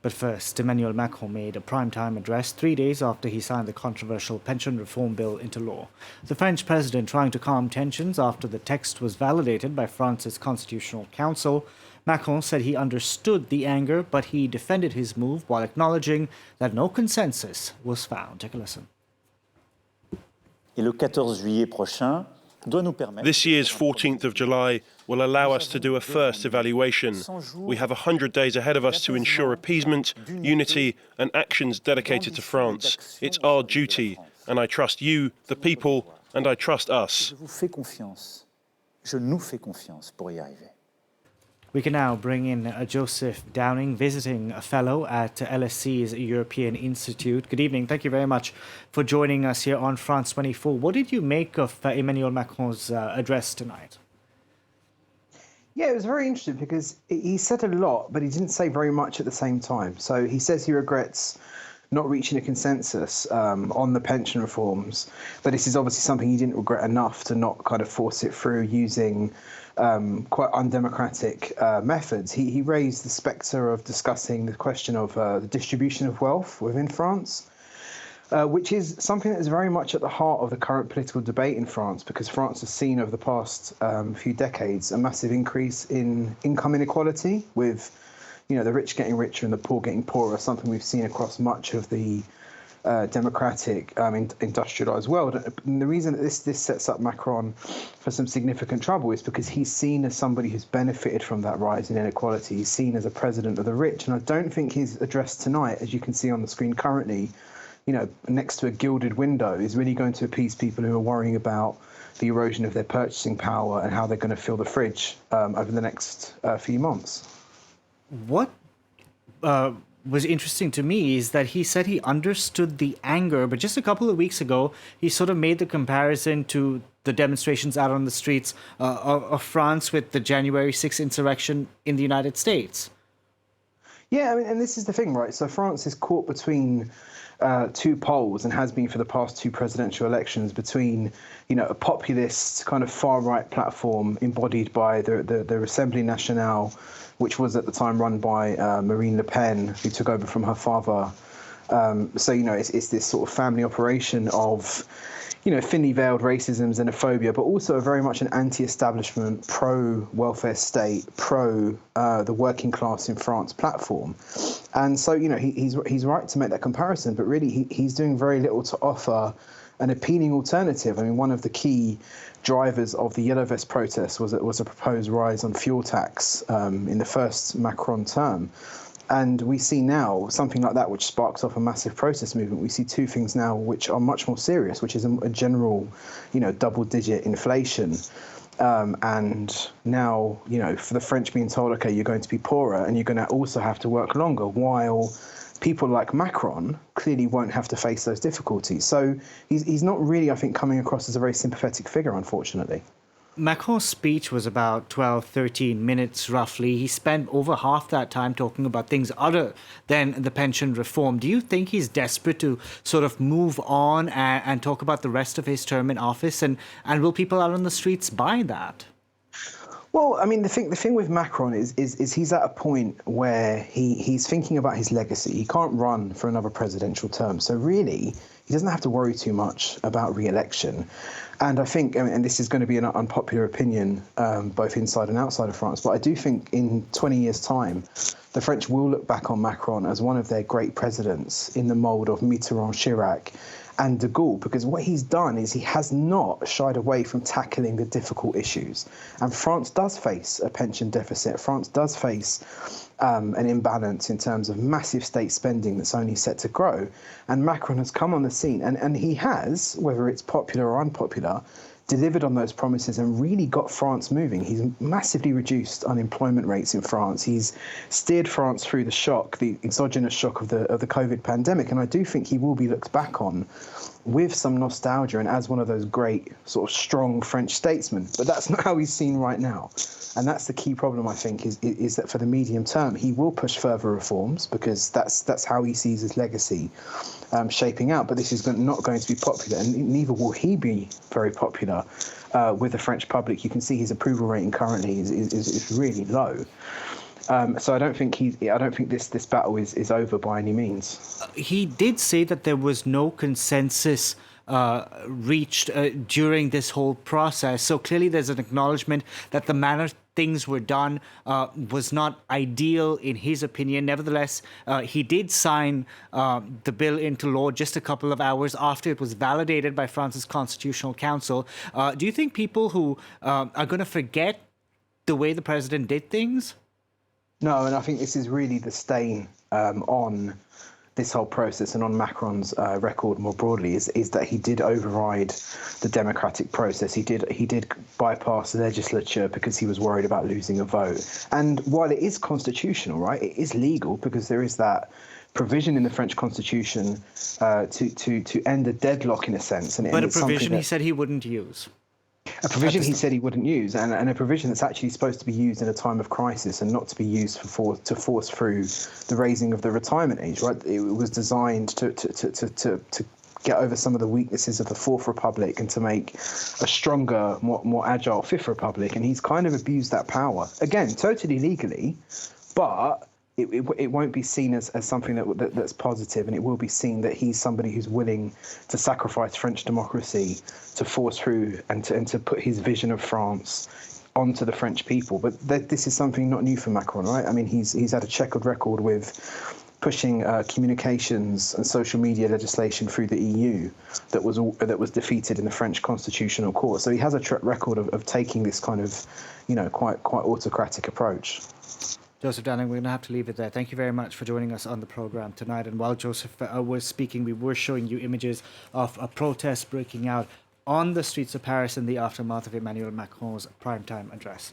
But first, Emmanuel Macron made a primetime address 3 days after he signed the controversial pension reform bill into law. The French president trying to calm tensions after the text was validated by France's Constitutional Council. Macron said he understood the anger, but he defended his move while acknowledging that no consensus was found. Take a listen. This year's 14th of July will allow us to do a first evaluation. We have 100 days ahead of us to ensure appeasement, unity and actions dedicated to France. It's our duty, and I trust you, the people, and I trust us. We can now bring in Joseph Downing, visiting a fellow at LSE's European Institute. Good evening. Thank you very much for joining us here on France 24. What did you make of Emmanuel Macron's address tonight? Yeah, it was very interesting because he said a lot, but he didn't say very much at the same time. So he says he regrets not reaching a consensus on the pension reforms, but this is obviously something he didn't regret enough to not kind of force it through using quite undemocratic methods. He raised the spectre of discussing the question of the distribution of wealth within France, which is something that is very much at the heart of the current political debate in France, because France has seen over the past few decades a massive increase in income inequality, with the rich getting richer and the poor getting poorer, something we've seen across much of the democratic, industrialized world. And the reason that this sets up Macron for some significant trouble is because he's seen as somebody who's benefited from that rise in inequality. He's seen as a president of the rich. And I don't think his address tonight, as you can see on the screen currently, next to a gilded window, is really going to appease people who are worrying about the erosion of their purchasing power and how they're going to fill the fridge over the next few months. What was interesting to me is that he said he understood the anger, but just a couple of weeks ago, he sort of made the comparison to the demonstrations out on the streets of France with the January 6th insurrection in the United States. Yeah, and this is the thing, right? So France is caught between two poles, and has been for the past two presidential elections, between a populist kind of far-right platform embodied by the Assemblée Nationale, which was at the time run by Marine Le Pen, who took over from her father. So it's this sort of family operation of thinly veiled racism, xenophobia, but also very much an anti-establishment, pro-welfare state, pro the working class in France platform. And so he's right to make that comparison, but really he's doing very little to offer an appealing alternative. I mean, one of the key drivers of the Yellow Vest protests was a proposed rise on fuel tax in the first Macron term. And we see now something like that, which sparks off a massive protest movement. We see two things now which are much more serious, which is a general, double-digit inflation. And now, for the French being told, OK, you're going to be poorer and you're going to also have to work longer, while people like Macron clearly won't have to face those difficulties. So he's not really, I think, coming across as a very sympathetic figure, unfortunately. Macron's speech was about 12, 13 minutes roughly. He spent over half that time talking about things other than the pension reform. Do you think he's desperate to sort of move on and talk about the rest of his term in office? And will people out on the streets buy that? Well, I mean, the thing with Macron is he's at a point where he's thinking about his legacy. He can't run for another presidential term. So really, he doesn't have to worry too much about re-election. And I think, and this is going to be an unpopular opinion, both inside and outside of France, but I do think in 20 years' time, the French will look back on Macron as one of their great presidents in the mould of Mitterrand, Chirac, and de Gaulle, because what he's done is he has not shied away from tackling the difficult issues. And France does face a pension deficit. France does face an imbalance in terms of massive state spending that's only set to grow. And Macron has come on the scene, and he has, whether it's popular or unpopular, delivered on those promises and really got France moving. He's massively reduced unemployment rates in France. He's steered France through the shock, the exogenous shock of the COVID pandemic. And I do think he will be looked back on with some nostalgia and as one of those great sort of strong French statesmen. But that's not how he's seen right now. And that's the key problem, I think, is that for the medium term, he will push further reforms because that's how he sees his legacy shaping out. But this is not going to be popular, and neither will he be very popular with the French public. You can see his approval rating currently is really low. So I don't think this battle is over by any means. He did say that there was no consensus reached during this whole process. So clearly there's an acknowledgement that the manner things were done was not ideal in his opinion. Nevertheless, he did sign the bill into law just a couple of hours after it was validated by France's Constitutional Council. Do you think people who are going to forget the way the president did things? No, and I think this is really the stain on this whole process and on Macron's record more broadly is that he did override the democratic process. He did bypass the legislature because he was worried about losing a vote. And while it is constitutional, right, it is legal because there is that provision in the French constitution to end a deadlock in a sense. But a provision he said he wouldn't use. A provision he said he wouldn't use, and a provision that's actually supposed to be used in a time of crisis and not to be used to force through the raising of the retirement age. Right? It was designed to get over some of the weaknesses of the Fourth Republic and to make a stronger, more agile Fifth Republic. And he's kind of abused that power again, totally legally, but it won't be seen as something that's positive, and it will be seen that he's somebody who's willing to sacrifice French democracy to force through and to put his vision of France onto the French people. But this is something not new for Macron, right? I mean, he's had a checkered record with pushing communications and social media legislation through the EU that was defeated in the French Constitutional Court. So he has a track record of taking this kind of, quite autocratic approach. Joseph Downing, we're going to have to leave it there. Thank you very much for joining us on the program tonight. And while Joseph was speaking, we were showing you images of a protest breaking out on the streets of Paris in the aftermath of Emmanuel Macron's primetime address.